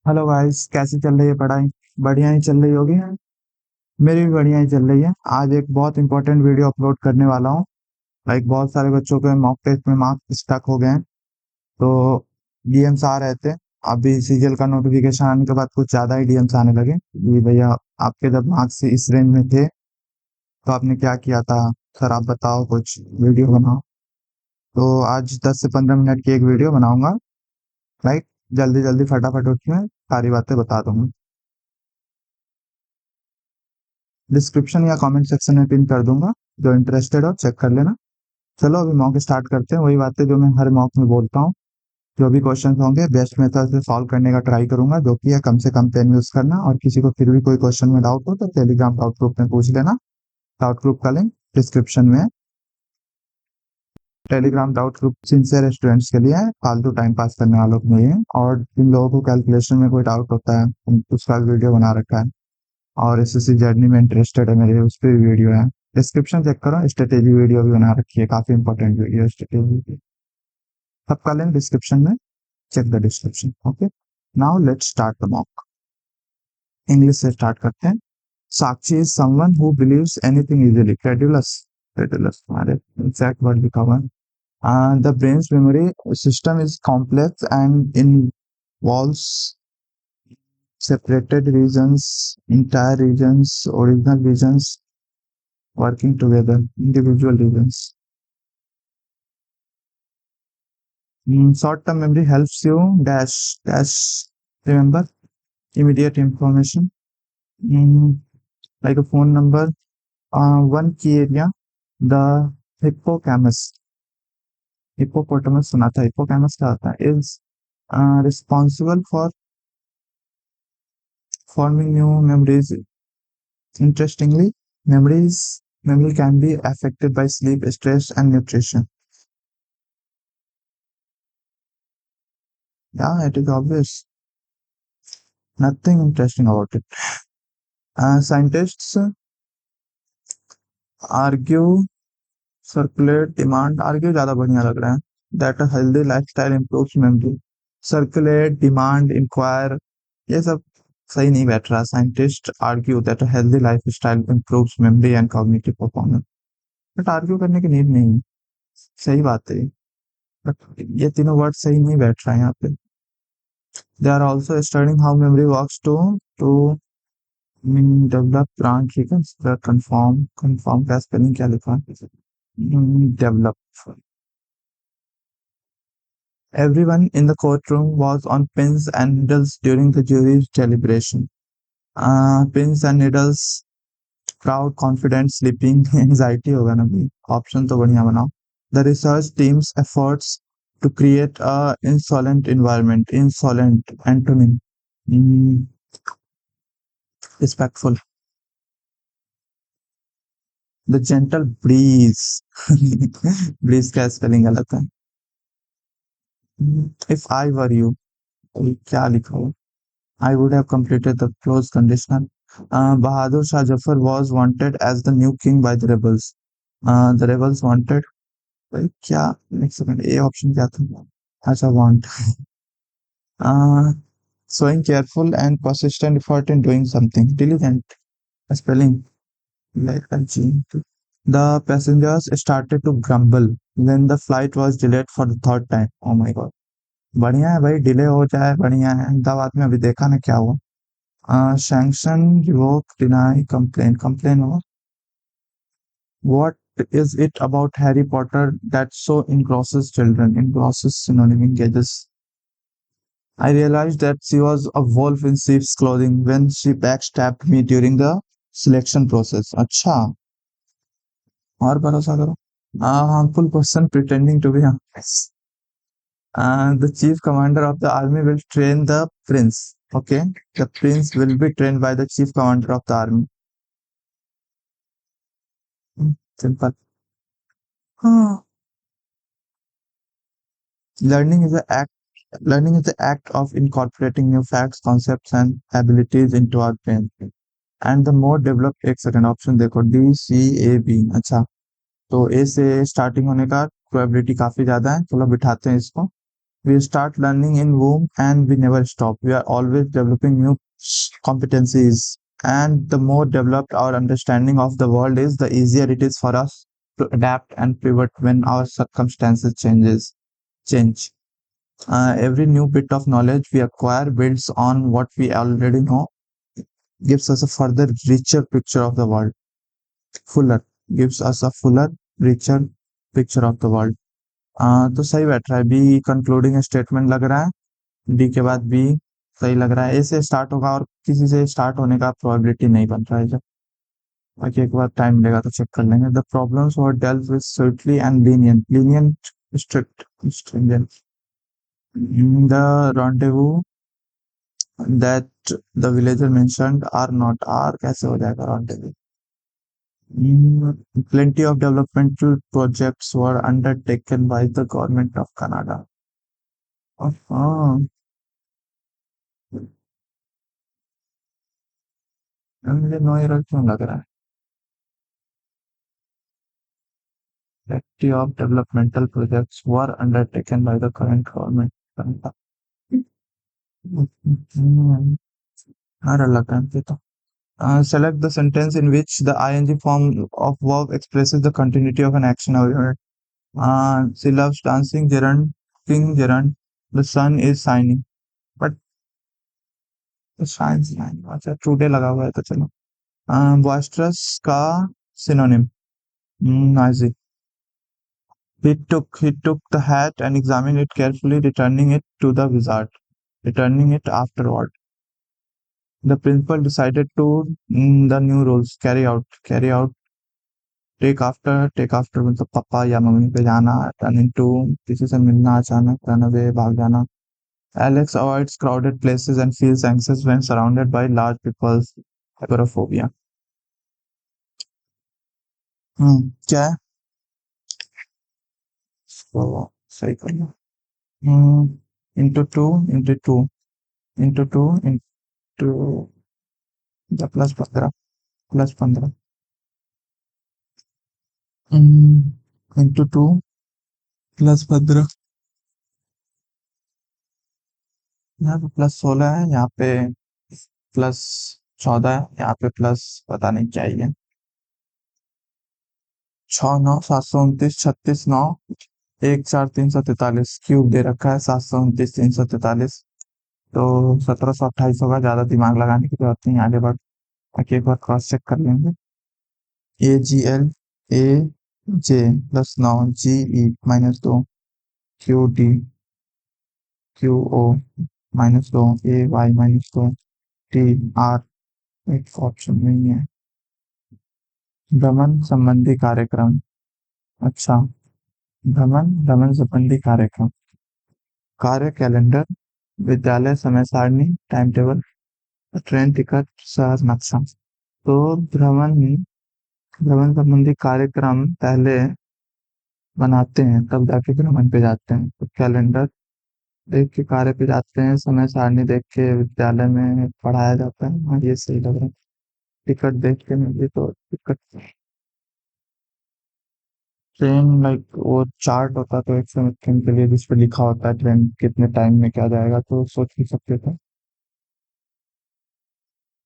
Hello guys, कैसी चल रही है पढ़ाई? बढ़िया ही चल रही होगी। मेरी भी बढ़िया ही चल रही है। आज एक बहुत इंपॉर्टेंट वीडियो अपलोड करने वाला हूँ। लाइक बहुत सारे बच्चों के मॉक टेस्ट में मार्क्स स्टक हो गए हैं, तो डीएम्स आ रहे थे। अभी सीजीएल का नोटिफिकेशन आने के बाद कुछ ज्यादा ही डीएम्स आने लगे कि भैया, आपके जब मार्क्स इस रेंज में थे तो आपने क्या किया था? सर आप बताओ, कुछ वीडियो बनाओ। तो आज 10 से 15 मिनट की एक वीडियो बनाऊंगा। लाइक जल्दी जल्दी फटाफट उसमें सारी बातें बता दूंगा। डिस्क्रिप्शन या कमेंट सेक्शन में पिन कर दूंगा, जो इंटरेस्टेड हो चेक कर लेना। चलो अभी मॉक स्टार्ट करते हैं। वही बातें जो मैं हर मॉक में बोलता हूँ। जो भी क्वेश्चन होंगे बेस्ट मेथड से सॉल्व करने का ट्राई करूंगा, जो कि है कम से कम पेन यूज करना। और किसी को फिर भी कोई क्वेश्चन में डाउट हो तो टेलीग्राम डाउट ग्रुप में पूछ लेना। डाउट ग्रुप का लिंक डिस्क्रिप्शन में है। Telegram doubt group sincere students के लिए है, फालतू टाइम पास करने वालों के लिए है। और जिन लोगों को कैलकुलेशन में कोई डाउट होता है उसका वीडियो बना रखा है। और एसएससी जर्नी में इंटरेस्टेड है मेरे, उस पर भी वीडियो है। डिस्क्रिप्शन चेक करो, स्ट्रेटेजी वीडियो भी बना रखी है, काफी इंपॉर्टेंट वीडियो स्ट्रेटेजी की। सबका लिंक डिस्क्रिप्शन में। Check the description. Okay, now let's start the mock. English से स्टार्ट करते हैं। Sakshi is someone who believes anything easily. Credulous. Credulous हमारे एग्जैक्ट वर्ड लिखा हुआ है। The brain's memory system is complex and involves separated regions, entire regions, original regions working together, individual regions. Short-term memory helps you dash remember immediate information, mm, like a phone number. One key area, the hippocampus. Hippopotamus सुना था, hippocampus क्या होता है? Is responsible for forming new memories. Interestingly, memory can be affected by sleep, stress, and nutrition. Yeah, it is obvious. Nothing interesting about it. Scientists argue, circulate demand, argue ज़्यादा बढ़िया लग रहा है, that a healthy lifestyle improves memory. Circulate, demand, inquire, ये सब सही नहीं बैठ रहा। Scientists argue that a healthy lifestyle improves memory and cognitive performance. But argue करने की नीड नहीं है, सही बात है। बट ये तीनों वर्ड सही नहीं बैठ रहा है यहाँ पे। They are also studying how memory works to develop branch, ठीक है। कंफर्म कंफर्म का स्पेलिंग क्या लिखा है? Develop. Everyone in the courtroom was on pins and needles during the jury's deliberation. Pins and needles, crowd, confident, sleeping, anxiety होगा ना भाई। Option तो बढ़िया बनाओ। The research team's efforts to create a insolent environment. Insolent antonym. Mm, respectful. The gentle breeze. breeze का spelling गलत है। If I were you, क्या लिखा हो? I would have completed the close conditional. Bahadur Shah Jafar was wanted as the new king by the rebels. The rebels wanted, भाई क्या, एक second, A option क्या था? अच्छा, want. uh, Showing careful and persistent effort in doing something. Diligent spelling like a G. The passengers started to grumble when the flight was delayed for the third time. Oh my god. बढ़िया है भाई, delay हो जाए बढ़िया है। अहमदाबाद में अभी देखा ना क्या हुआ। Sanction, revoke, deny, complain. Complain हुआ। What is it about Harry Potter that so engrosses children? Engrosses synonym, engages. I realized that she was a wolf in sheep's clothing when she backstabbed me during the selection process. अच्छा, और भरोसा करो। Harmful person pretending to be harmless. The chief commander of the army will train the prince. Okay, the prince will be trained by the chief commander of the army. Simple. Huh. Learning is the act. Learning is the act of incorporating new facts, concepts, and abilities into our brain. And the more developed, एक second option देखो, DCAB। अच्छा, तो ए से starting होने का probability काफी ज्यादा है। चलो बिठाते हैं इसको। We start learning in womb and we never stop. We are always developing new competencies. And the more developed our understanding of the world is, the easier it is for us to adapt and pivot when our circumstances change. Every new bit of knowledge we acquire builds on what we already know, gives us a further richer picture of the world. Fuller gives us a fuller, richer picture of the world. तो सही बैठ रहा है be concluding statement लग रहा है D के बाद बी सही लग रहा है ए से स्टार्ट होगा और किसी से स्टार्ट होने का प्रोबेबिलिटी नहीं बन रहा है जब बाकी एक बार टाइम मिलेगा तो चेक कर लेंगे the problems were dealt with sweetly and lenient strict stringent the rendezvous that the villager mentioned are not are कैसे हो जाएगा rendezvous plenty of developmental projects were undertaken by the government of Canada हाँ मुझे no error क्यों लग रहा है plenty of developmental projects were undertaken by the current government Canada error लग रहा है मुझे तो select the sentence in which the ing form of verb expresses the continuity of an action or unit. She loves dancing, gerund, sing, gerund. The sun is shining. But the shines line. अच्छा today लगा हुआ है तो चलो. Boisterous का synonym. Noisy. He took the hat and examined it carefully, returning it to the wizard. Returning it afterward. The principal decided to the new rules carry out take after मतलब पापा या mummy पे जाना run into किसी से मिलना अचानक run away भाग जाना Alex avoids crowded places and feels anxious when surrounded by large peoples agoraphobia क्या है तो सही कर लो into two into two into two into +15 +15 into two +15 यहाँ पे +16 है यहाँ पे +14 है यहाँ पे प्लस पता नहीं क्या ही है 6 9 729 36 9 1 4 343 क्यूब दे रखा है 729 343 तो 1728 होगा ज्यादा दिमाग लगाने की जरूरत नहीं आगे बढ़ बाकी एक बार क्रॉस चेक कर लेंगे AGL AJ +9 GE -2 QD QO -2 AY -2 TR एक ऑप्शन नहीं है भ्रमण संबंधी कार्यक्रम अच्छा भ्रमण संबंधी कार्यक्रम कार्य कैलेंडर विद्यालय समय सारणी टाइम टेबल ट्रेन टिकट शहर नक्शा तो भ्रमण भ्रमण संबंधी कार्यक्रम पहले बनाते हैं तब जाके भ्रमण पे जाते हैं तो कैलेंडर देख के कार्य पे जाते हैं समय सारणी देख के विद्यालय में पढ़ाया जाता है हाँ ये सही लग रहा है टिकट देख के मुझे तो टिकट ट्रेन लाइक वो चार्ट होता तो एक समय के लिए जिस पे लिखा होता है ट्रेन कितने टाइम में क्या जाएगा तो सोच नहीं सकते थे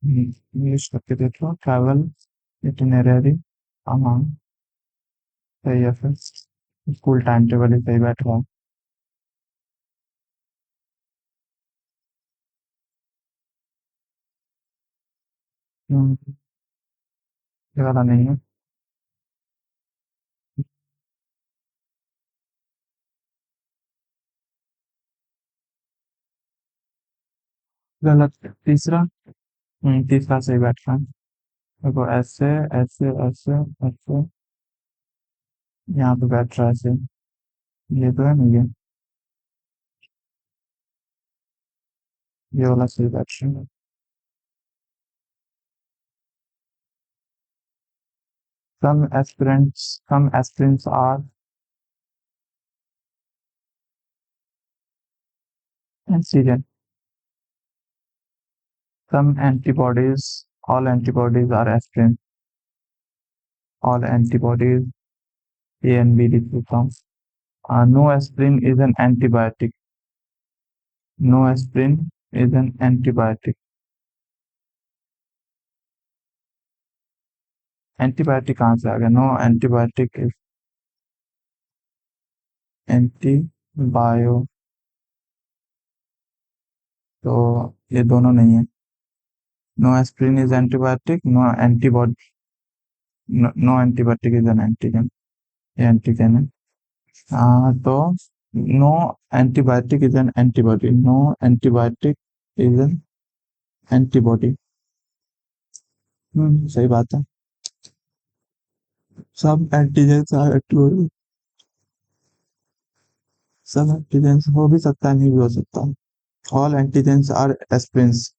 इंग्लिश करके देख लो ट्रैवल इटिनरी हाँ सही है फिर स्कूल टाइम टेबल ही सही बैठ रहा है हम्म, ये वाला नहीं है गलत तीसरा तीसरा सही बैठ रहा है देखो ऐसे ऐसे ऐसे ऐसे यहाँ पे बैठ रहा है ऐसे ये तो है ना ये वाला सही बैठ रहा है some aspirants are antigen some antibodies all antibodies are aspirin all antibodies A and B different forms no aspirin is an antibiotic no aspirin is an antibiotic. Antibiotic कहाँ से आ गया? नो एंटीबायोटिक इज एंटीबायो, तो ये दोनों नहीं है। No aspirin is antibiotic, no antibody, no antibiotic is an antigen, ये antigen है। तो no antibiotic is an antibody, no antibiotic is an antibody. सही बात है। सब एंटीजन आर एंटीबॉडी, सब एंटीजन हो भी सकता है, नहीं भी हो सकता। All antigen are aspirins,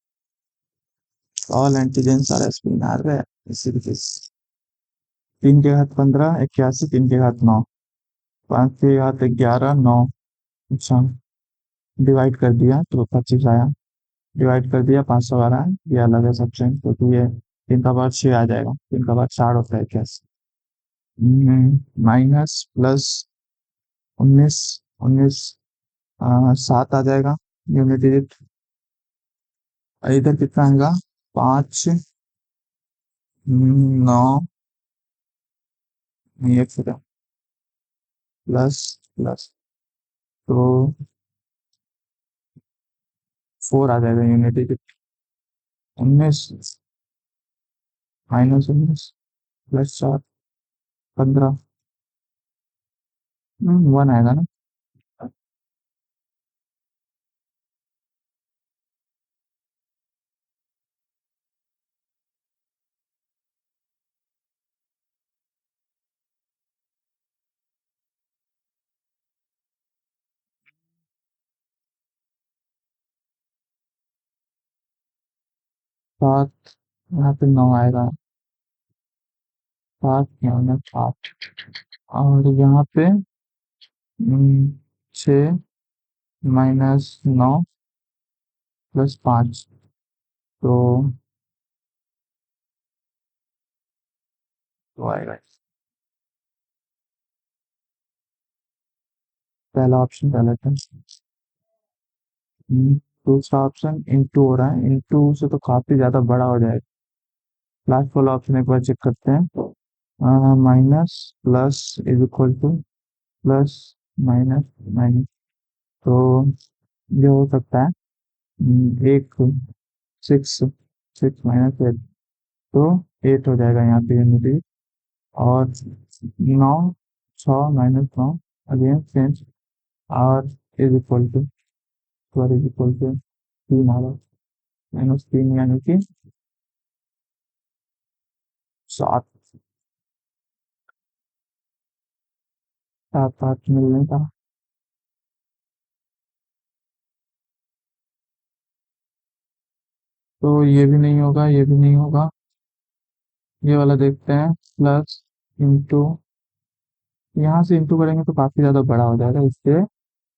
all antigen are aspirin आ रहे हैं इसी के। 3 के घात 15, 81, 3 के घात 9, 5 के घात 11, 9। अच्छा, डिवाइड कर दिया तो 25 आया, डिवाइड कर दिया 512 है, ये अलग है सबसे, क्योंकि ये 3 का पावर 6 आ जाएगा, 3 का पावर 4 होता है कैसे। माइनस प्लस 19, 19 7 आ जाएगा यूनिट डिजिट। इधर कितना आएगा? 5, 9, नहीं, एक सेकंड, प्लस प्लस, तो 4 आ जाएगा यूनिट डिजिट। 19 -19 +4, 15, 1 आएगा ना। 7, यहाँ पे 9 आएगा, 7 9 8, और यहाँ पे 6 -9 +5, तो आएगा। पहला ऑप्शन गलत है। दूसरा ऑप्शन इंटू हो रहा है, इंटू से तो काफी ज्यादा बड़ा हो जाएगा। लास्ट वाला ऑप्शन एक बार चेक करते हैं। Minus plus is equal two plus minus minus, तो ये हो सकता है। एक 6, 6 - 8, तो 8 हो जाएगा यहाँ पे यूनिटी। और 9, 6 - 9 अगेन चेंज, और इज इक्वल टू, और इज इक्वल टू 3 आ रहा, -3 यानी कि 7, 7 8 मिलने का। तो ये भी नहीं होगा, ये भी नहीं होगा। ये वाला देखते हैं, प्लस इंटू, यहाँ से इंटू करेंगे तो काफी ज्यादा बड़ा हो जाएगा, इसलिए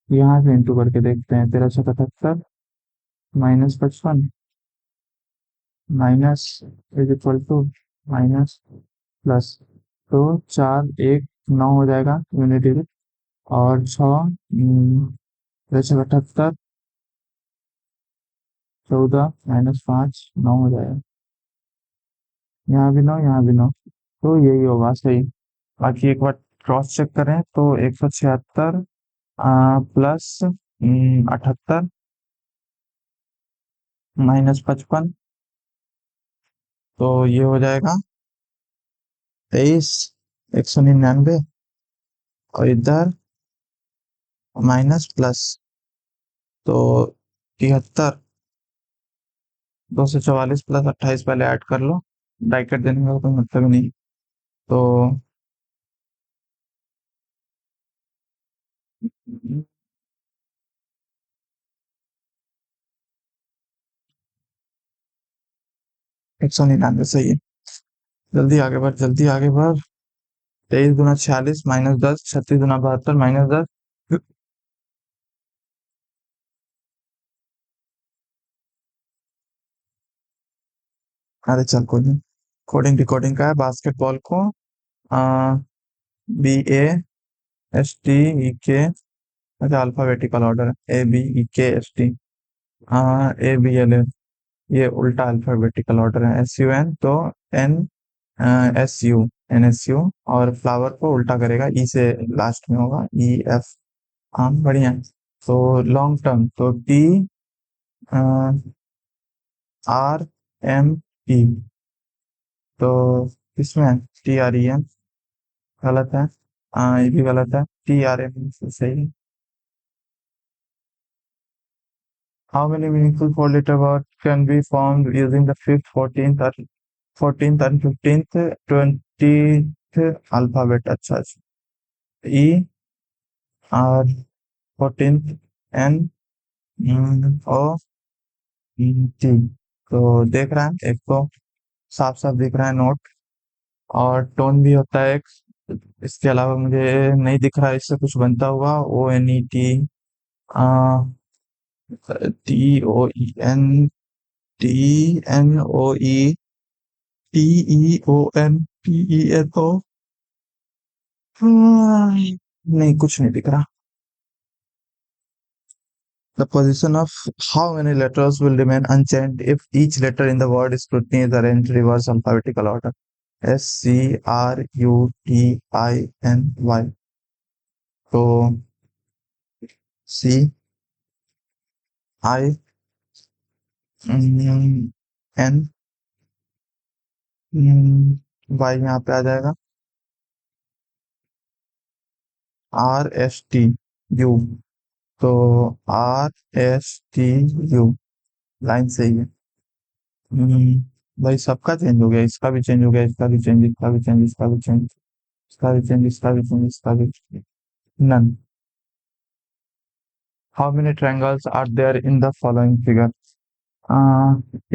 यहाँ से इंटू करके देखते हैं। 1377 -55 minus is equal to minus plus, तो 4 1 9 हो जाएगा यूनिट डिजिट। और 1378, 14 -5 9 हो जाएगा। यहाँ भी 9, यहाँ भी 9, तो यही होगा सही। बाकी एक बार क्रॉस चेक करें तो 176 प्लस 78 -55, तो ये हो जाएगा 23, 199, और इधर माइनस प्लस, तो 73, 244 प्लस 28 पहले ऐड कर लो, ब्रैकेट देने का कोई मतलब नहीं। तो 199 सही है। जल्दी आगे बढ़, जल्दी आगे बढ़। 23 × 46 -10, 36 × 72 -10। अरे चल कोई नहीं, कोडिंग रिकॉर्डिंग का है। बास्केटबॉल को BASTEK, अच्छा अल्फाबेटिकल ऑर्डर है, ABEKST। A B L N, ये उल्टा अल्फाबेटिकल ऑर्डर है। एस यू एन तो N, S U, N S U, और फ्लावर को उल्टा करेगा, ई से लास्ट में होगा, ई एफ। हाँ बढ़िया। तो लॉन्ग टर्म तो टी आर एम पी, तो इसमें टी आर ई एम गलत है। ये भी गलत है, टी आर एम सही है। How many meaningful four-letter words can be formed using the fifth, 14th and 15th, 20th alphabet? अच्छा अच्छा। E R 14th N O T। तो देख रहा है एक तो साफ साफ दिख रहा है नोट, और टोन भी होता है एक। इसके अलावा मुझे नहीं दिख रहा है इससे कुछ बनता हुआ। O N E T, T O E N, T N O E, T E O N, T E N O, नहीं कुछ नहीं दिख रहा। The position of how many letters will remain unchanged if each letter in the word scrutiny is arranged reverse alphabetical order? S C R U T I N Y। तो C I N Y यहाँ पे आ जाएगा। R S T U, तो R S T U line सही है। भाई सबका change हो गया, इसका भी चेंज हो गया, इसका भी चेंज, इसका भी चेंज, इसका भी चेंज, इसका भी चेंज, इसका भी चेंज, इसका भी none. How many triangles are there in the following figure?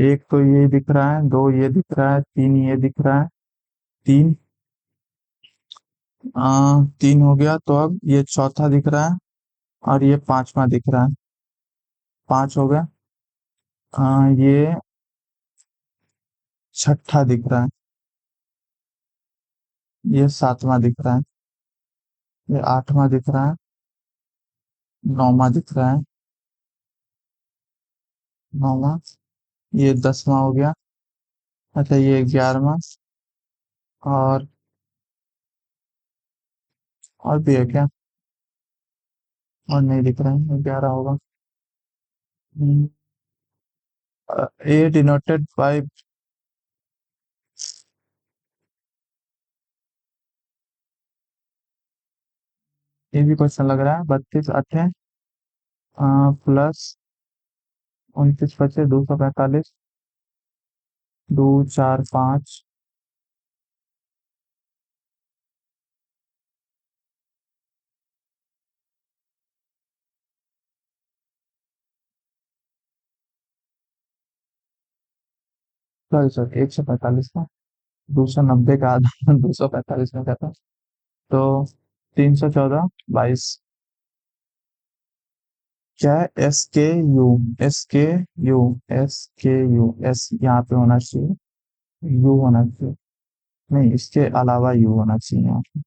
एक तो ये दिख रहा है, दो ये दिख रहा है, तीन ये दिख रहा है, तीन, तीन हो गया, तो अब ये चौथा दिख रहा है, और ये पांचवा दिख रहा है, पांच हो गया। ये छठा दिख रहा है, ये सातवां दिख रहा है, ये आठवां दिख रहा है, नौवां दिख रहा है, नौवां, ये 10वां हो गया। अच्छा ये 11वां, और और भी है क्या? और नहीं दिख रहा है, 11 होगा। ए डिनोटेड बाय, ये भी क्वेश्चन लग रहा है। 32 अठे प्लस 29 बचे 245, दो चार पाँच, सॉरी सॉरी 145 का 290 का आधा 245 में कहता, तो 314, 22। क्या है? एस के यू, एस के यू, एस यहाँ पे होना चाहिए, यू होना चाहिए, नहीं इसके अलावा यू होना चाहिए यहाँ पे।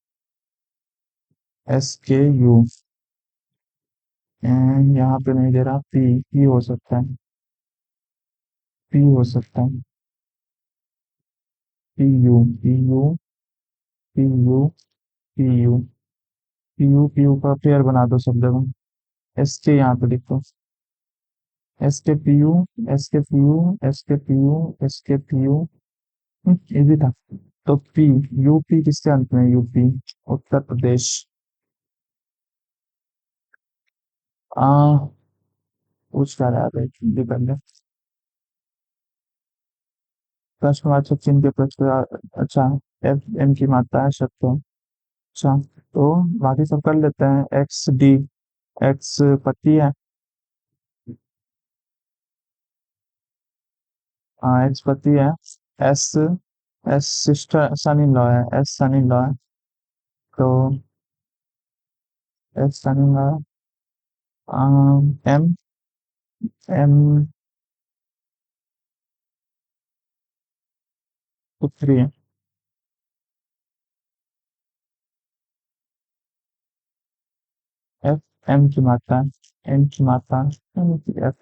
SKU, एंड यहाँ पे नहीं दे रहा, पी, पी हो सकता है, पी हो सकता है, P U, P U, P U, P U का पेयर बना दो सब जगह। एस के यहाँ पे लिखो, एस के पी यू, एस के पी यू, एस के पी यू, एस के पी यू, इजी था। तो पी, यूपी किसके अंत में? यूपी, उत्तर प्रदेश। आ पूछ क्या रहा है, हिंदी पहले। प्रश्नवाचक चिन्ह के प्रश्न, अच्छा, एफ एम की मात्रा है शब्द। अच्छा, तो बाकी सब कर लेते हैं। एक्स डी, एक्स पति है। हाँ एक्स पति है। S, S sister son in law है, एस सन इन लॉ है, तो S son in law. M, M पुत्री है। एफ एम की मात्रा है, एम की मात्रा है, एम की एफ।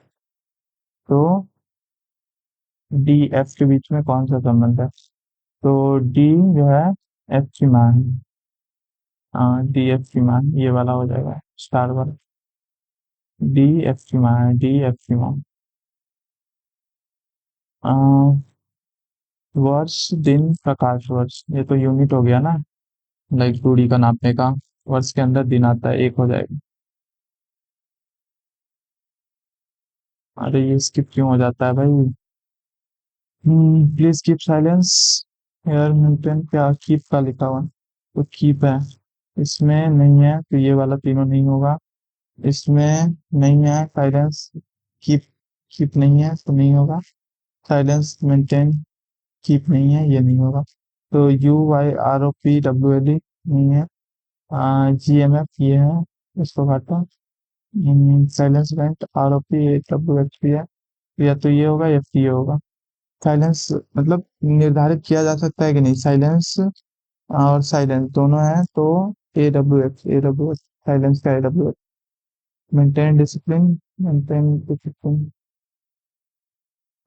तो डी एफ के बीच में कौन सा संबंध है? तो डी जो है एफ की मान, हाँ डी एफ की मान ये वाला हो जाएगा स्टार वाला। डी एफ की मान, डी एफ की मान। अ, वर्ष, दिन, प्रकाश वर्ष, ये तो यूनिट हो गया ना, लाइक दूरी का नापने का। वर्ष के अंदर दिन आता है, एक हो जाएगा। अरे ये स्किप क्यों हो जाता है भाई? Please keep silence. Air maintain क्या कीप का लिखा हुआ है? तो कीप है, इसमें नहीं है तो ये वाला तीनों नहीं होगा। इसमें नहीं है साइलेंस, कीप, कीप नहीं है तो नहीं होगा। साइलेंस, मेंटेन, कीप नहीं है, ये नहीं होगा। तो U Y R O P W L E नहीं है। जी एम एफ ये है, इसको काटो। Silence rent R O P W H P है, या तो ये होगा या फिर ये होगा। साइलेंस मतलब निर्धारित किया जा सकता है कि नहीं, साइलेंस और साइलेंस दोनों है तो A W X, A W X, silence का A W X. Maintain discipline, maintain discipline,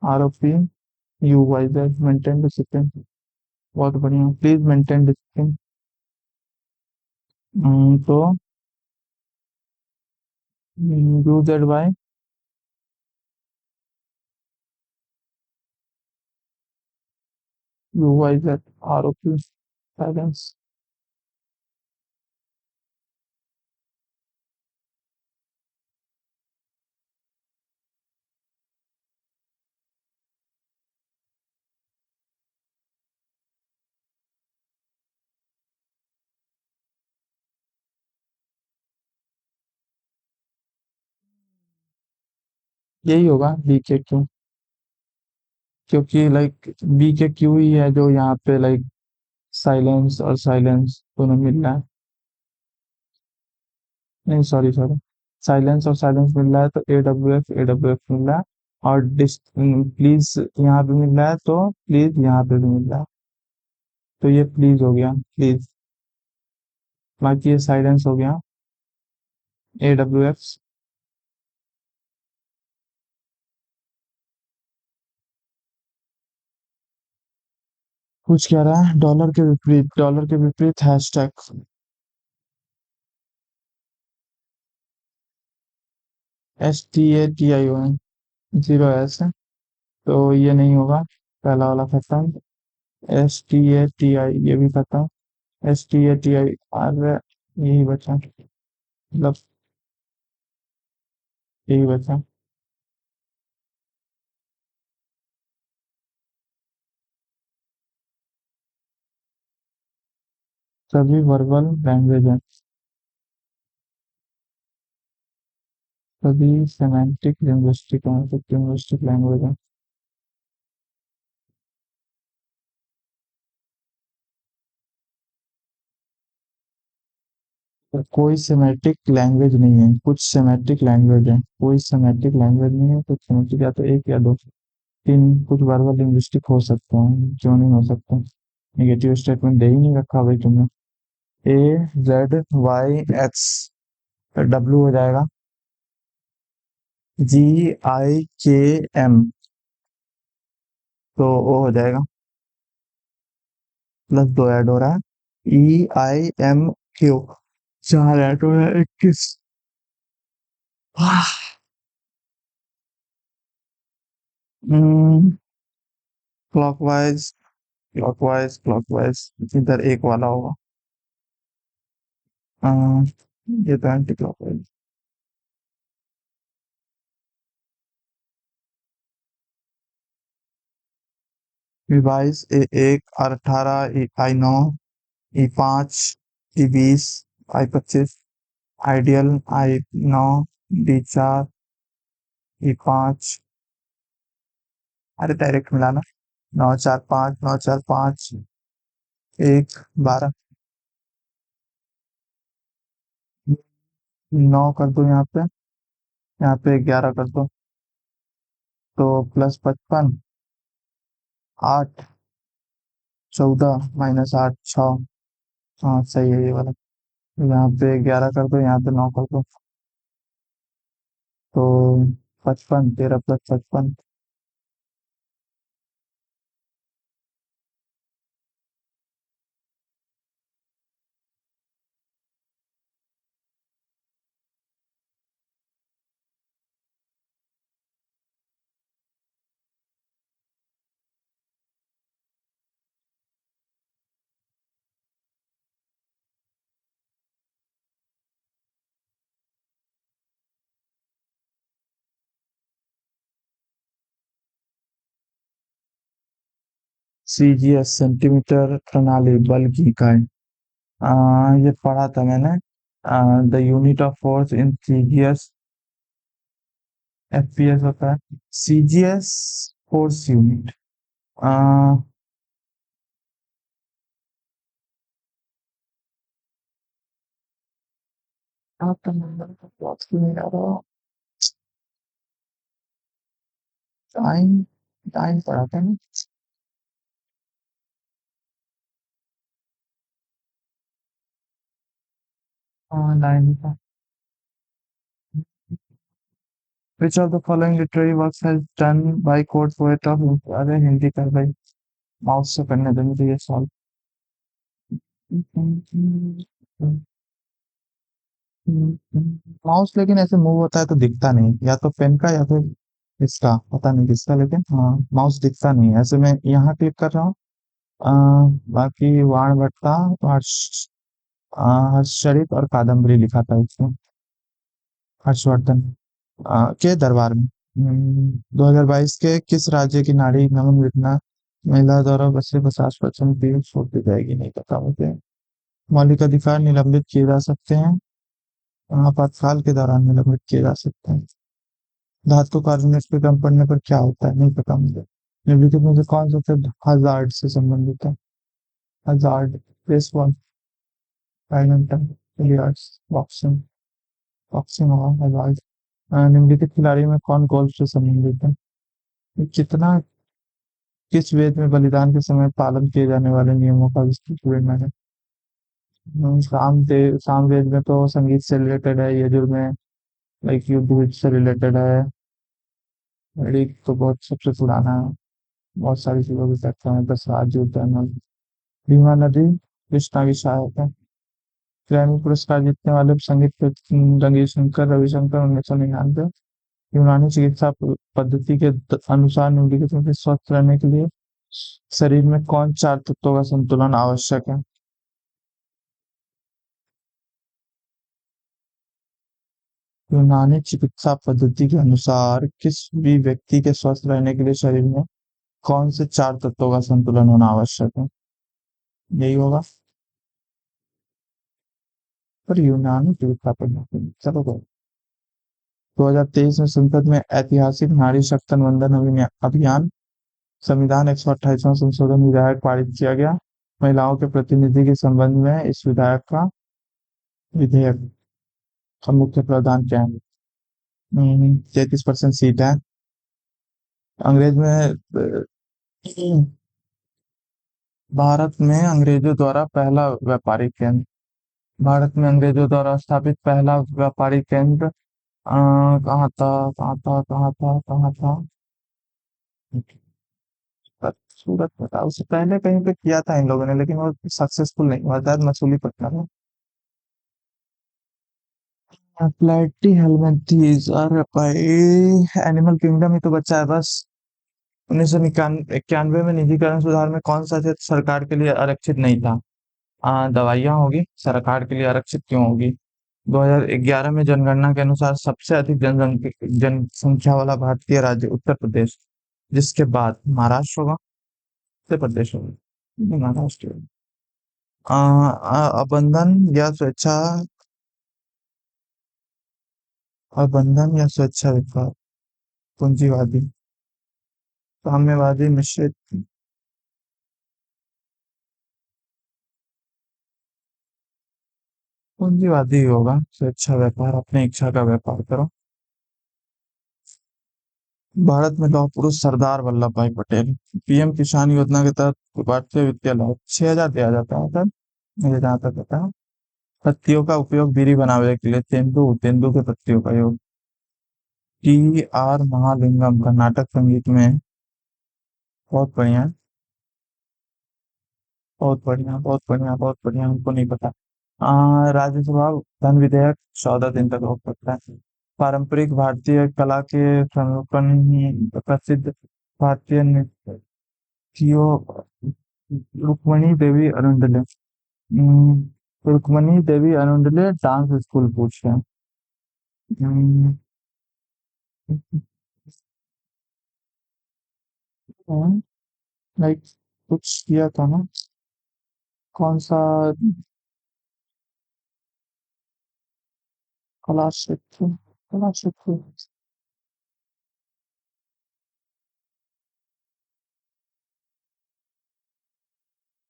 R O P U Y Z, maintain discipline. बहुत बढ़िया, प्लीज मेंटेन डिसिप्लिन। तो U Z Y, U Y Z, R O P, silence. यही होगा B K Q, क्योंकि like B K Q ही है जो यहाँ पे लाइक साइलेंस और साइलेंस दोनों मिल रहा है। नहीं सॉरी सॉरी, साइलेंस और साइलेंस मिल रहा है तो A W F, A W F मिल रहा है। और डिस प्लीज यहाँ पे मिल रहा है तो प्लीज यहाँ पे भी मिल रहा है। तो ये प्लीज हो गया, प्लीज। बाकी ये साइलेंस हो गया, ए डब्ल्यू एफ। कुछ कह रहा है डॉलर के विपरीत, डॉलर के विपरीत hashtag S T A T I O N, zero S है तो ये नहीं होगा। पहला वाला खत्म। S T A T I ये भी खत्म। S T A T I R, यही बचा, मतलब यही बचा। सभी वर्बल लैंग्वेज है, सभी सेमेंटिक लिंग्विस्टिक लिंग्विस्टिक लैंग्वेज है। पर कोई सेमेटिक लैंग्वेज नहीं है, कुछ सेमेटिक लैंग्वेज है, कोई सेमेटिक लैंग्वेज नहीं है, कुछ सेमेटिक या तो एक या दो, तीन कुछ वर्बल लिंग्विस्टिक हो सकते हैं, क्यों नहीं हो सकते? नेगेटिव स्टेटमेंट दे ही नहीं रखा भाई तुमने। ए जेड वाई एक्स, डब्ल्यू हो जाएगा जी आई के एम, तो ओ हो जाएगा। प्लस दो ऐड हो रहा है, ई आई एम क्यू, चार ऐड हो रहा है 21। क्लॉकवाइज, क्लॉकवाइज, क्लॉकवाइज, इधर एक वाला होगा। अह, ये तो एंटी क्लॉकवाइज। रिवाइज ए एक, R 18, E I 9, E 5, E 20, I 25, ideal I 9, D 4, E 5। अरे डायरेक्ट मिलाना। 9 4 5, 9 4 5, एक, 12। 9 कर दो यहाँ पे 11 कर दो, तो प्लस 55, 8, 14 -8, 6। हाँ सही है ये वाला। यहाँ पे 11 कर दो, यहाँ पे 9 कर दो, तो 55, 13 + 55। सीजीएस सेंटीमीटर प्रणाली बल की इकाई। ये पढ़ा था मैंने। The unit of force in CGS FPS होता है। CGS force unit. आ, आपका नंबर का प्लॉट क्यों नहीं आ रहा? टाइम टाइम पढ़ा था ना। हाँ, लाइन था। Which of the following literary works has done by court poet of अरे हिंदी कर भाई। माउस से करने दे मुझे ये सॉल्व। माउस लेकिन ऐसे मूव होता है तो दिखता नहीं, या तो पेन का या फिर इसका, पता नहीं किसका, लेकिन हाँ माउस दिखता नहीं है। ऐसे मैं यहाँ क्लिक कर रहा हूँ। बाकी वाण भट्टा, हर्षचरित और कादम्बरी लिखा था इसमें। हर्षवर्धन के दरबार में। 2022 के किस राज्य की नारी नमन विघ्ना महिला द्वारा बसे 50% पीएम छोड़ दी जाएगी? नहीं पता मुझे। मौलिक अधिकार निलंबित किए जा सकते हैं, आपातकाल के दौरान निलंबित किए जा सकते हैं। धातु कार्बोनेट पे कम पड़ने पर क्या होता है? नहीं पता मुझे। निम्नलिखित में से कौन सा शब्द हजार्ड से संबंधित है? Hazard, baseball, badminton, billiards, boxing. Boxing होगा हजार्ड। निम्नलिखित खिलाड़ी में कौन गोल्फ से संबंधित है? ये कितना, किस वेद में बलिदान के समय पालन किए जाने वाले नियमों का विस्तृत वर्णन है? सामवेद में तो संगीत से रिलेटेड है, यजुर में लाइक युद्ध विद से रिलेटेड है। ऋग तो बहुत सबसे पुराना है, बहुत सारी चीजों की चर्चा है, दस राज्य उद्यान में। भीमा नदी कृष्णा की सहायक है। ग्रैमी पुरस्कार जीतने वाले संगीत रविशंकर रविशंकर 1999। यूनानी चिकित्सा पद्धति के अनुसार निम्नलिखित में से स्वस्थ रहने के लिए शरीर में कौन चार तत्वों का संतुलन आवश्यक है? यूनानी चिकित्सा पद्धति के अनुसार किस भी व्यक्ति के स्वस्थ रहने के लिए शरीर में कौन से चार तत्वों का संतुलन होना आवश्यक है? यही होगा। पर यूनानी चिकित्सा पद्धति, चलो तो 2023 में संसद में ऐतिहासिक नारी शक्ति वंदन अभियान संविधान 128वां संशोधन विधेयक पारित किया गया। महिलाओं के प्रतिनिधि के संबंध में इस विधेयक का मुख्य प्रावधान क्या है? 33% सीट है। अंग्रेज में भारत में अंग्रेजों द्वारा पहला व्यापारिक केंद्र। भारत में अंग्रेजों द्वारा स्थापित पहला व्यापारिक केंद्र कहाँ था, कहाँ था, कहाँ था, कहाँ था? सूरत में था। उससे पहले कहीं पे किया था इन लोगों ने, लेकिन वो सक्सेसफुल नहीं हुआ था। मसूलीपट्टनम में। प्लेटी हेलमिंथीज, अरे भाई एनिमल किंगडम ही तो बचा है बस। 1991 में निजीकरण सुधार में कौन सा क्षेत्र सरकार के लिए आरक्षित नहीं था? दवाइयाँ होगी। सरकार के लिए आरक्षित क्यों होगी? 2011 में जनगणना के अनुसार सबसे अधिक जनसंख्या वाला भारतीय राज्य उत्तर प्रदेश, जिसके बाद महाराष्ट्र होगा। उत्तर प्रदेश होगा, नहीं, महाराष्ट्र होगा। अबंधन या स्वेच्छा, अबंधन या स्वेच्छा विभाग। पूंजीवादी, साम्यवादी, मिश्रित। पूंजीवादी ही होगा। स्वेच्छा व्यापार, अपनी इच्छा का व्यापार करो। भारत में लौह पुरुष सरदार वल्लभ भाई पटेल। पीएम किसान योजना के तहत भारतीय वित्तीय लाभ 6,000 दिया जाता है सर, मुझे जहाँ तक पता है। पत्तियों का उपयोग बीड़ी बनाने के लिए, तेंदू तेंदू के पत्तियों का योग। टी आर महालिंगम कर्नाटक संगीत में। बहुत बढ़िया, बहुत बढ़िया, बहुत बढ़िया, बहुत बढ़िया, हमको नहीं पता। राज्यसभा धन विधेयक 14 दिन तक रोक सकता है। पारंपरिक भारतीय कला के संरूपण प्रसिद्ध भारतीय नृत्यों। रुक्मणी देवी अरुंडले। रुक्मणी देवी अरुंडले डांस स्कूल पूछ रहे हैं। लाइक कुछ किया था ना, कौन सा? कला क्षेत्र, कला क्षेत्र।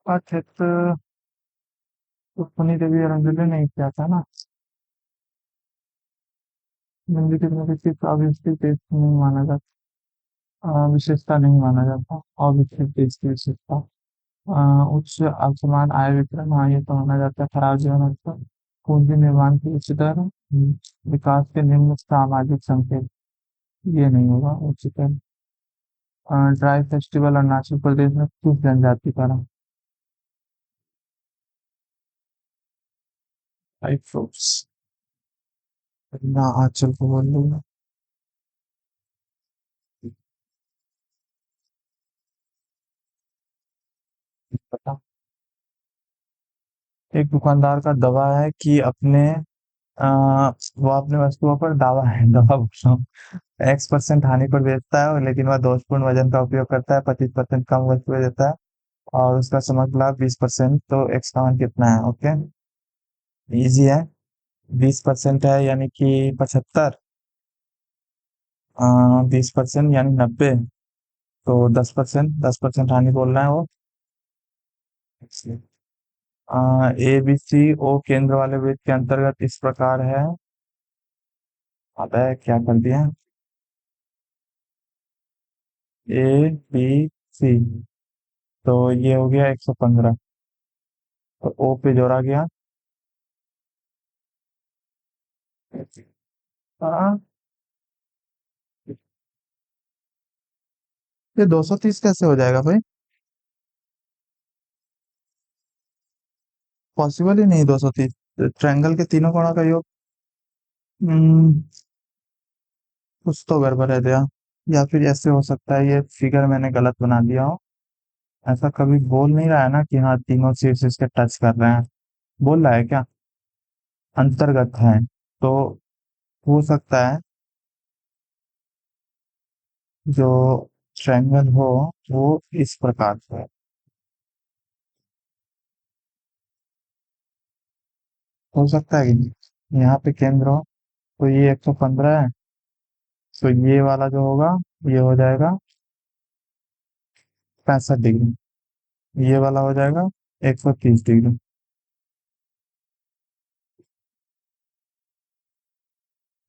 कला क्षेत्र। रुक्मणी देवी अरुंडले नहीं किया था ना। मंदिर के सिर्फ अविकसित देश नहीं माना जाता। विशेषता नहीं माना जाता। अविकसित देश की विशेषता। उच्च असमान आय वितरण, हाँ ये तो माना जाता है। खराब जीवन स्तर, पूंजी निर्माण की उच्च दर, विकास के निम्न सामाजिक संकेत। ये नहीं होगा उच्चतर। ड्राई फेस्टिवल अरुणाचल प्रदेश में किस जनजाति का रहा? Dry fruits. ना आंचल को बोल दूंगा। पता। एक दुकानदार का दावा है कि आ, वो अपने वस्तुओं पर दावा है, दवा पूछ रहा हूँ। X% हानि पर बेचता है, लेकिन वह दोषपूर्ण वजन का उपयोग करता है, 25% कम वस्तुएं देता है, और उसका समग्र लाभ 20%। तो एक्स का मान कितना है? ओके, इजी है। 20% है यानी कि 75। 20% यानी 90। तो 10%, 10% हानि बोल रहा है वो। ए बी सी ओ केंद्र वाले वृत्त के अंतर्गत इस प्रकार है। अबे क्या कर दिया? A B C. तो ये हो गया 115। तो ओ पे जोड़ा गया। हाँ, ये 230 कैसे हो जाएगा भाई? पॉसिबल ही नहीं 230। ट्रायंगल के तीनों कोणों का योग। हम्म, कुछ तो गड़बड़ है दिया। या फिर ऐसे हो सकता है ये फिगर मैंने गलत बना दिया हो। ऐसा कभी बोल नहीं रहा है ना कि हाँ तीनों शीर्ष इसके टच कर रहे हैं। बोल रहा है क्या? अंतर्गत है। तो हो सकता है जो ट्रायंगल वो इस प्रकार से है। हो सकता है कि नहीं? यहाँ पे केंद्र हो, तो ये 115 है। तो ये वाला जो होगा, ये हो जाएगा 65 डिग्री। ये वाला हो जाएगा 130 डिग्री।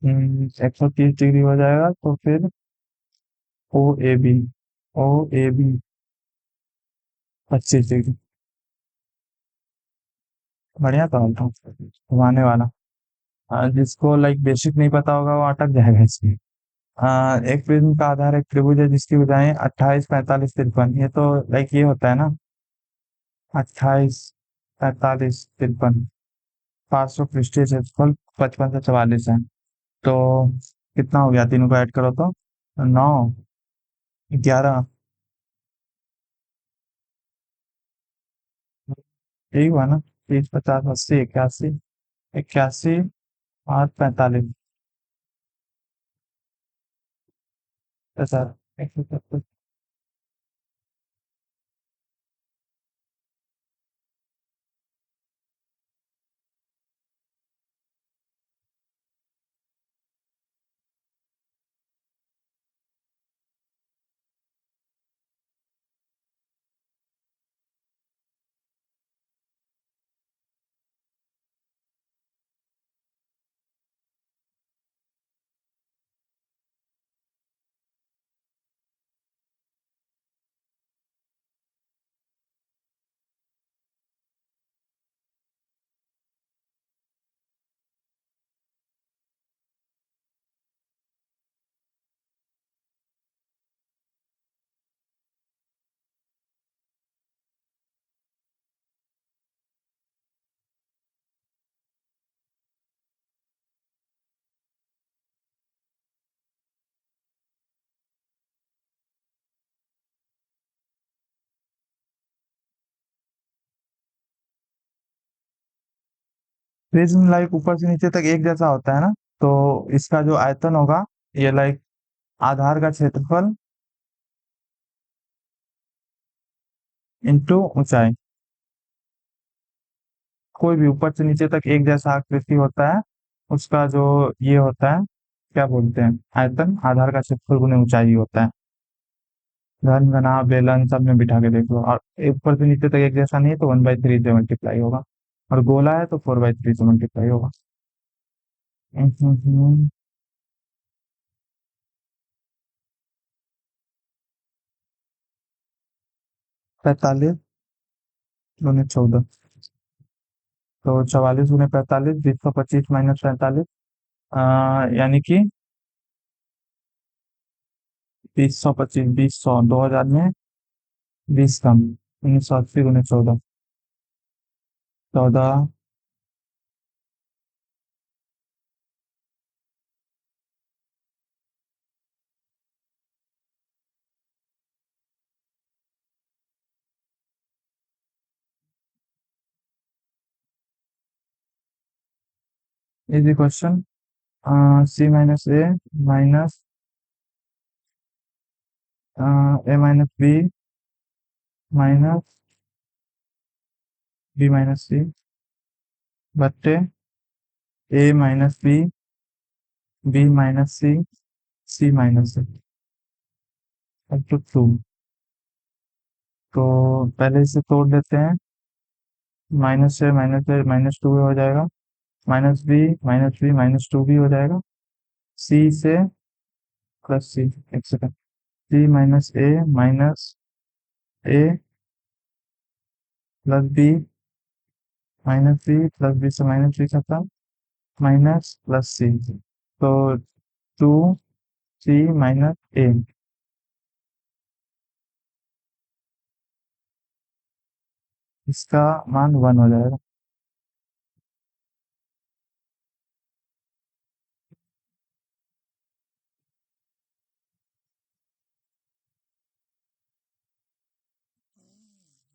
130 डिग्री हो जाएगा तो फिर O A B. O A B 25 degree. बढ़िया था तो, घुमाने वाला। जिसको लाइक बेसिक नहीं पता होगा वो अटक जाएगा इसमें। एक प्रिज्म का आधार एक त्रिभुज है जिसकी भुजाएं 28, 45, 53। ये तो लाइक ये होता है ना, 28, 45, 53। पार्श्व पृष्ठीय क्षेत्रफल 55 से 44 है। तो कितना हो गया? तीनों को ऐड करो तो 9, 11। यही हुआ ना? 30, 50, 80, 81, 81 और 45। ऐसा 170। प्रिज्म लाइक ऊपर से नीचे तक एक जैसा होता है ना, तो इसका जो आयतन होगा, ये लाइक आधार का क्षेत्रफल इंटू ऊंचाई। कोई भी ऊपर से नीचे तक एक जैसा आकृति होता है, उसका जो ये होता है, क्या बोलते हैं, आयतन आधार का क्षेत्रफल गुने ऊंचाई होता है। घन घना बेलन सब में बिठा के देख लो, और ऊपर से नीचे तक एक जैसा नहीं है तो 1/3 से मल्टीप्लाई होगा, और गोला है तो 4/3 से मल्टीप्लाई होगा। हम्म, 45 गुने 14, तो 44 गुने 45, 225 - 45, यानी कि 20 125, 20 100, 2000 में 20 कम, 1980 गुने 14, 14। Easy question. C - A minus B - C बट्टे A - B, B - C, C - A up to 2। तो पहले इसे तोड़ देते हैं, -से -2 हो जाएगा, -B - B -2 भी हो जाएगा, C से +C, एक second, C - A - A +B - B से -B खत्म, +C, तो 2C - A, इसका मान 1 हो जाएगा।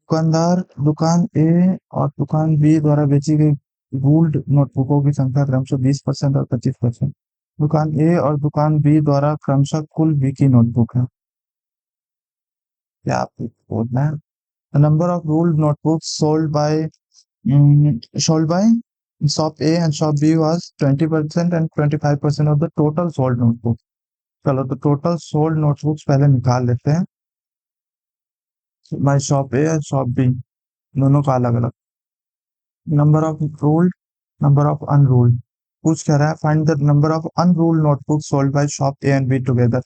दुकानदार दुकान ए और दुकान बी द्वारा बेची गई गोल्ड नोटबुकों की संख्या क्रमशः 20% और 25%। दुकान ए और दुकान बी द्वारा क्रमशः कुल बिकी नोटबुक है। क्या आपको बोलना है? Number of ruled notebooks sold by shop A and shop B was 20% and 25% of the total sold notebooks। चलो तो टोटल सोल्ड नोटबुक्स पहले निकाल लेते हैं, बाय शॉप ए और शॉप बी, दोनों का अलग अलग। Number of ruled, number of unruled, पूछ कह रहा है find the number of unruled notebook sold by shop A and B together.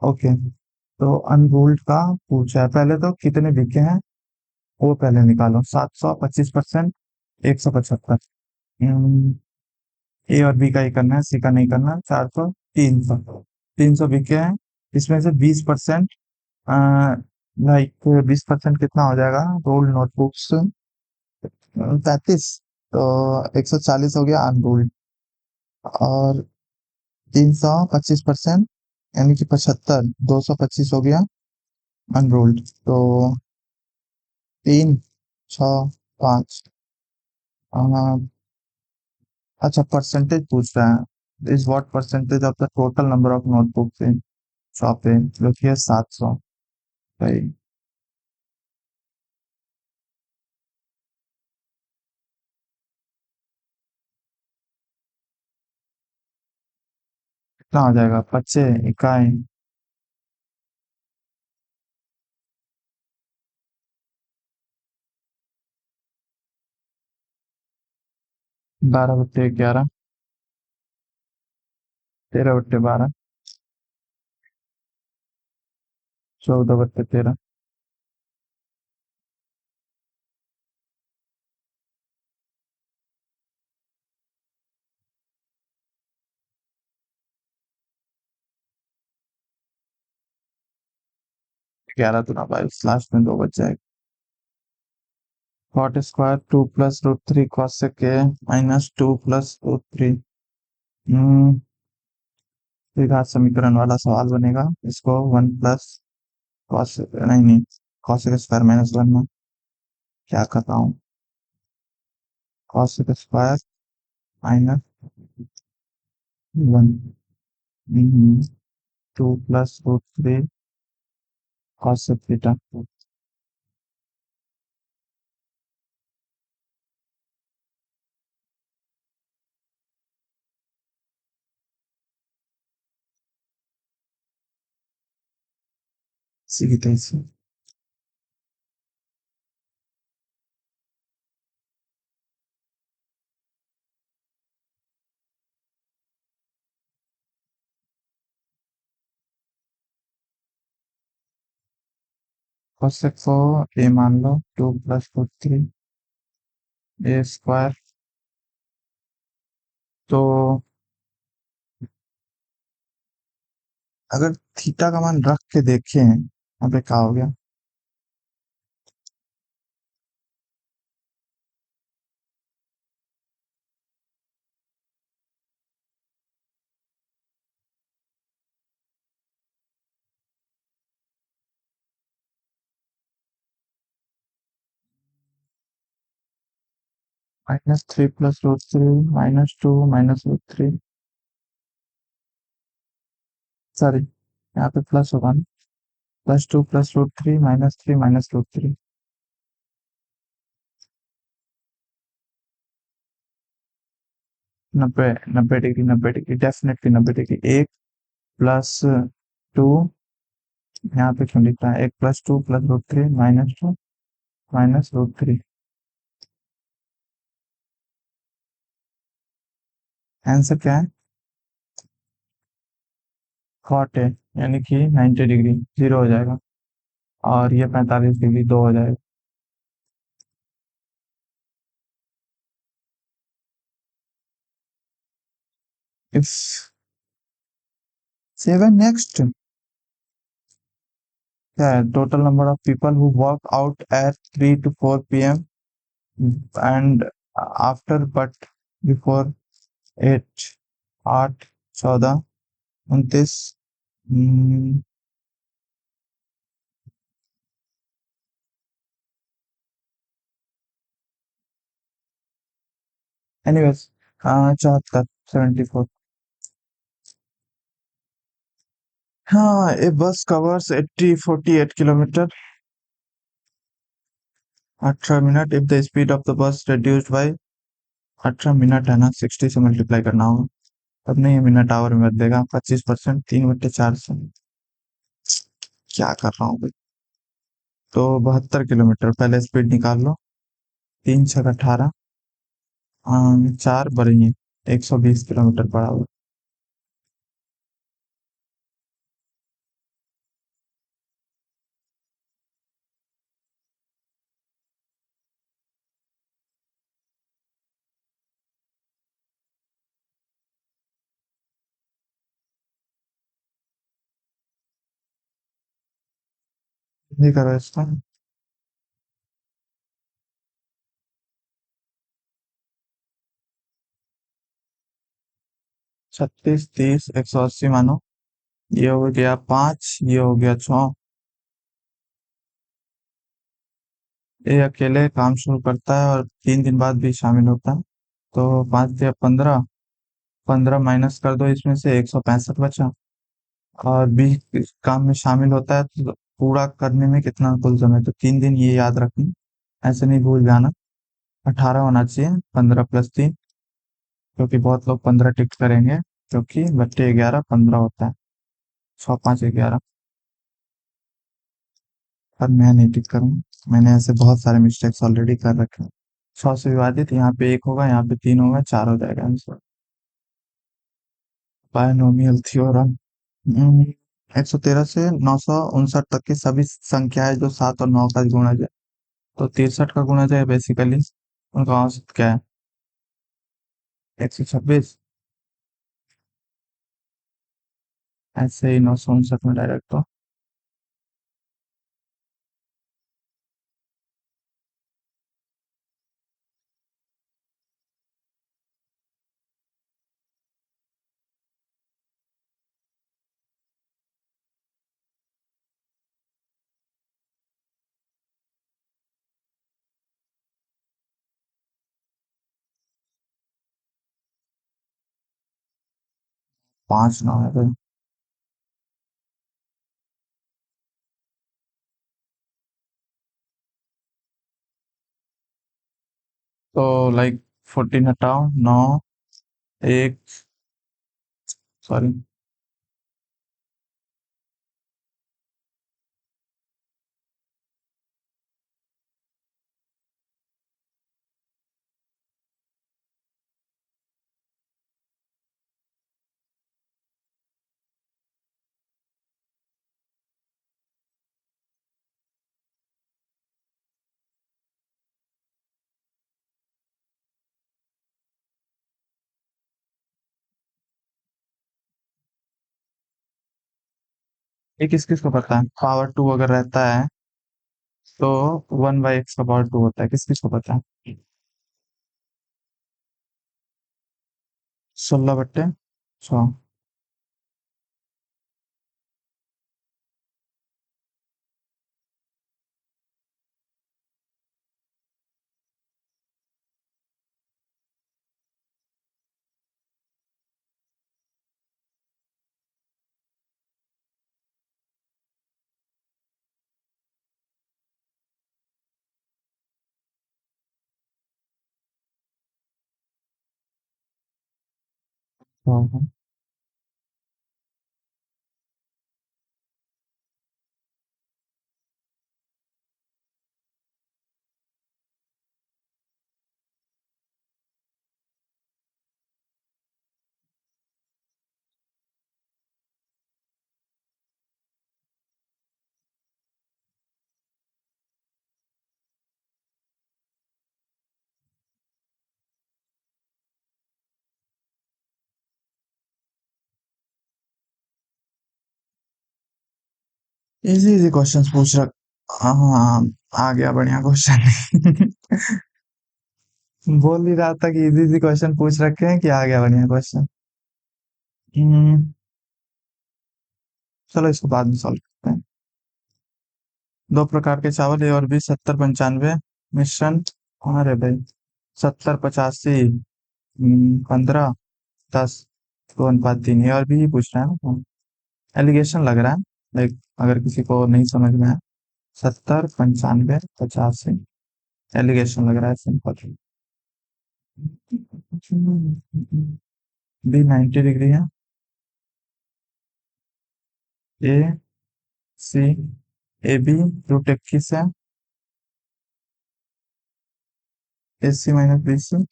Okay, तो अनरूल्ड का पूछा है, पहले तो कितने बिके हैं वो पहले निकालो। 700, 25%, 175। ए और बी का ही करना है, सी का नहीं करना। 400, 300, 300 बिके हैं, इसमें से 20%, लाइक 20% कितना हो जाएगा, रोल्ड नोटबुक्स 35, तो 140 हो गया अनरोल्ड, और 325% यानी कि 75, 225 हो गया अनरोल्ड। तो 3, 6, 5। अच्छा, परसेंटेज पूछ रहा है, is what percentage of the total number of notebooks in shop in, जो कि है 700। भाई कितना हो जाएगा, 25 इकाई, 12/11, 13/12, 14/13, 11 तो ना भाई, लास्ट में 2 बच जाएगा। Cot square 2 + √3 cos sec a -2 + √3। द्विघात समीकरण वाला सवाल बनेगा, इसको 1 प्लस कॉस, नहीं नहीं, कॉस स्क्वायर -1 में क्या कर रहा हूँ, cos square minus 1 2 plus root 3 cos of theta इसी की तरह से cosec को a मान लो 2 प्लस रूट 3 a स्क्वायर तो अगर थीटा का मान रख के देखें यहाँ पे क्या हो गया -3 plus root 3 -2 minus root 3 sorry यहाँ पे प्लस होगा ना +2 plus root 3 -3 minus root 3 90 90 degree 90 degree definitely 90 degree 1 + 2 यहाँ पे क्यों लिख रहा है 1 + 2 plus root 3 -2 minus root 3 answer क्या है कॉट है यानी कि 90 डिग्री 0 हो जाएगा और ये 45 डिग्री 2 हो जाएगा इफ 7 नेक्स्ट क्या है total number of people who work out at 3 to 4 p.m. And after but before 8 8 14 29 anyways 74 74 हाँ ए बस covers 48 kilometre 18 minute if the speed of the bus reduced by 18 minute है ना 60 से मल्टीप्लाई करना होगा तब नहीं मिनट आवर में बदलेगा 25% 3/4 से क्या कर रहा हूँ भाई तो 72 किलोमीटर पहले स्पीड निकाल लो 3 × 6 = 18 4 बढ़ेंगे 120 किलोमीटर पर आवर नहीं करो इसका 36 30 180 मानो ये हो गया 5 ये हो गया 6 ये अकेले काम शुरू करता है और 3 दिन बाद भी शामिल होता है तो 5 × 15 15 माइनस कर दो इसमें से 165 बचा और भी इस काम में शामिल होता है तो पूरा करने में कितना कुल समय तो 3 दिन ये याद रखना ऐसे नहीं भूल जाना 18 होना चाहिए 15 + 3 क्योंकि बहुत लोग 15 टिक करेंगे क्योंकि बट्टे 11 15 होता है 6 5 11 पर मैं नहीं टिक करूंगा मैंने ऐसे बहुत सारे मिस्टेक्स ऑलरेडी कर रखे हैं 100 से विभाजित यहाँ पे 1 होगा यहाँ पे 3 होगा 4 हो जाएगा आंसर बायनोमियल थ्योरम 113 से 959 तक की सभी संख्याएं जो 7 और 9 का गुणज है तो 63 का गुणज है बेसिकली उनका औसत क्या है 126 ऐसे ही 959 में डायरेक्ट तो 5 9 है भाई। तो लाइक 14 हटाओ, 9, 1, सॉरी। ये किस किस को पता है, पावर टू अगर रहता है तो 1/x का पावर टू होता है, किस किस को पता है? 16/6। इजी इजी क्वेश्चंस पूछ रख। हाँ हाँ, आ गया बढ़िया क्वेश्चन। बोल ही रहा था कि इजी इजी क्वेश्चन पूछ रखे हैं कि आ गया बढ़िया क्वेश्चन। हम्म, चलो इसको बाद में सॉल्व करते हैं। दो प्रकार के चावल ए और बी, 70 95 मिश्रण। अरे भाई, 70 85, 15, 10, 2:3, ए और बी ही पूछ रहा है ना। एलिगेशन लग रहा है, लाइक अगर किसी को नहीं समझ में है। 70 95 85, एलिगेशन लग रहा है सिंपल। बी 90 डिग्री है। ए सी, ए बी √21 है। A C -BC,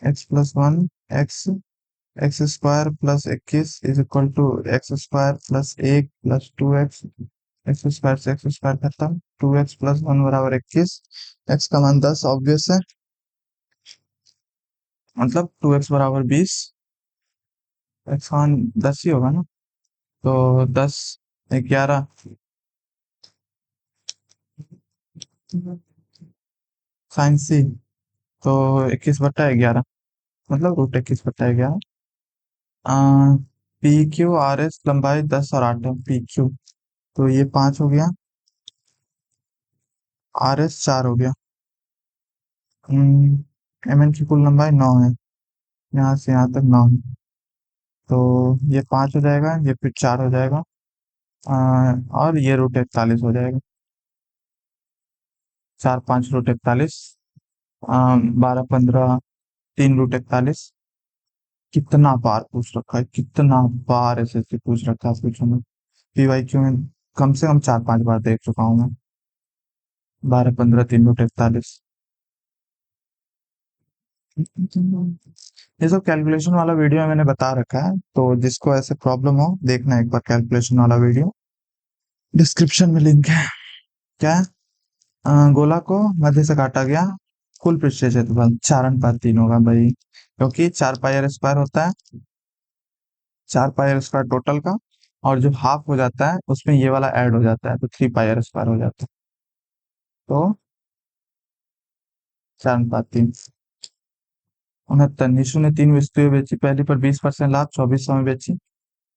x+1, X, x² + 21 is equal to x² + 1 + 2x। x² से x² खत्म, 2x+1 बराबर 21। x का मान 10 ऑब्वियस है, मतलब 2x बराबर 20। x का मान 10 ही होगा ना। तो 10, 11, साइन सी, तो 21/11, मतलब √21/11। PQRS लंबाई 10 और 8 है, PQ। तो ये 5 हो गया, RS 4 हो गया। MN की कुल लंबाई 9 है, यहाँ से यहाँ तक 9 है। तो ये 5 हो जाएगा, ये फिर 4 हो जाएगा। और ये √41 हो जाएगा। 4 5 √41, 12 15, 3 √41। कितना बार पूछ रखा है, कितना बार ऐसे पूछ रखा है पूछो में। PYQ में कम से कम 4 5 बार देख चुका हूँ मैं। 12 15, 3 √41। ये सब कैलकुलेशन वाला वीडियो मैंने बता रखा है, तो जिसको ऐसे प्रॉब्लम हो देखना एक बार कैलकुलेशन वाला वीडियो, डिस्क्रिप्शन में लिंक है। क्या है? गोला को मध्य से काटा गया, कुल पृष्ठीय क्षेत्रफल 4/3 होगा भाई, क्योंकि 4 पाई r² होता है, 4 पाई r² टोटल का। और जो हाफ हो जाता है उसमें ये वाला ऐड हो जाता है, तो 3 पाई r² हो जाता है। तो 4/3। 69, निशु ने 3 वस्तुएं बेची, पहली पर 20% लाभ 2400 में बेची,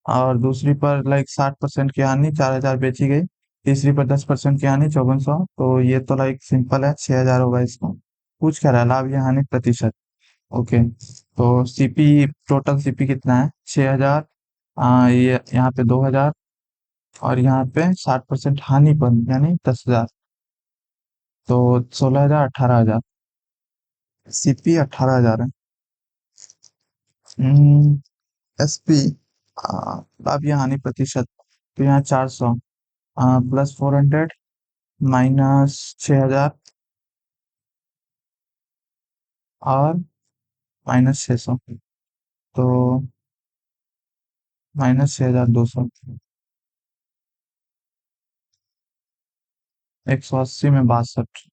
और दूसरी पर लाइक 60% की हानि 4000 बेची गई, तीसरी पर 10% की हानि 5400। तो ये तो लाइक सिंपल है, 6000 होगा इसका। पूछ क्या रहा है, लाभ या हानि प्रतिशत। ओके, तो सीपी, टोटल सीपी कितना है, 6000 ये यहाँ पे 2000 और यहाँ पे 60% हानि पर यानी 10,000। तो 16,000 18,000। सीपी 18,000 है। एस पी अब यहाँ हानि प्रतिशत, तो यहाँ 400 प्लस 400 माइनस 6,000 और माइनस 600, तो माइनस 6,200। 180 में 62,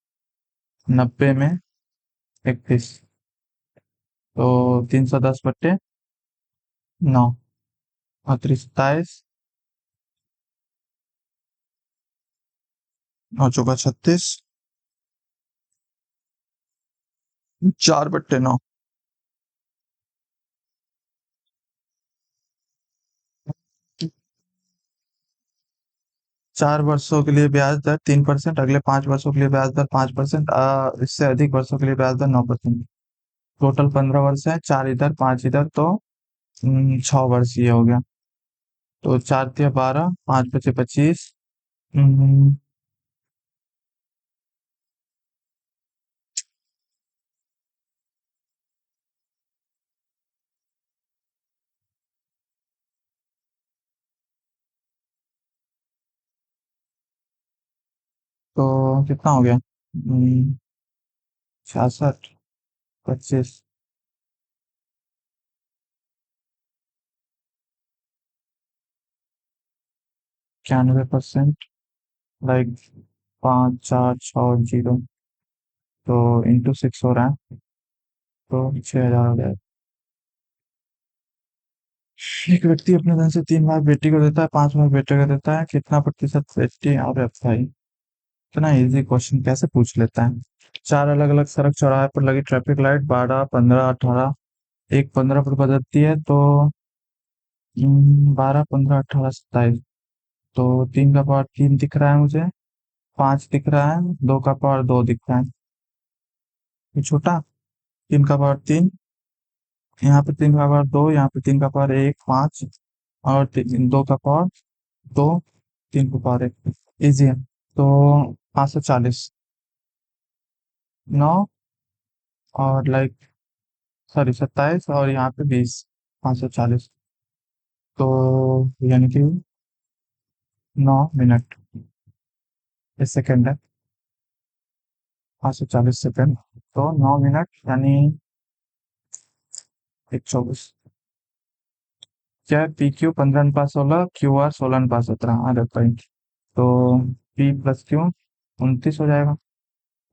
90 में 31, तो 310/9, और 27, नौ चौका 36, 4/9। 4 वर्षों के लिए ब्याज दर 3%, अगले 5 वर्षों के लिए ब्याज दर 5%, इससे अधिक वर्षों के लिए ब्याज दर 9%। टोटल 15 वर्ष है, 4 इधर 5 इधर, तो 6 वर्ष ये हो गया। तो 4 तिया 12, 5 बचे 25। हम्म, तो कितना हो गया? 66, 25, 91%, लाइक 5 4 6 0, तो इंटू 6 हो रहा है, तो 6,000 हो गया। एक व्यक्ति अपने धन से 3 बार बेटी को देता है, 5 बार बेटे को देता है, कितना प्रतिशत बेटी और भाई? इतना इजी क्वेश्चन कैसे पूछ लेता है? चार अलग अलग सड़क चौराहे पर लगी ट्रैफिक लाइट 12 15 18, एक 15 पर बदलती है, तो 12 15 18 27, तो 3 का पावर 3 दिख रहा है मुझे, 5 दिख रहा है, 2 का पावर 2 दिख रहा है। ये छोटा, 3 का पावर 3, यहाँ पे 3 का पावर 2, यहाँ पे 3 का पावर 1 5, और 2 का पावर 2, 3 का पावर 1, इजी है। तो 540, 9, और लाइक सॉरी 27, और यहाँ पे 20, 540, तो यानी कि 9 मिनट, इस सेकेंड है, 540 सेकेंड, तो 9 मिनट यानी 124। क्या है? PQ 15 अनुपात 16, QR 16 अनुपात 17, आ जाता है। तो P प्लस Q 29 हो जाएगा,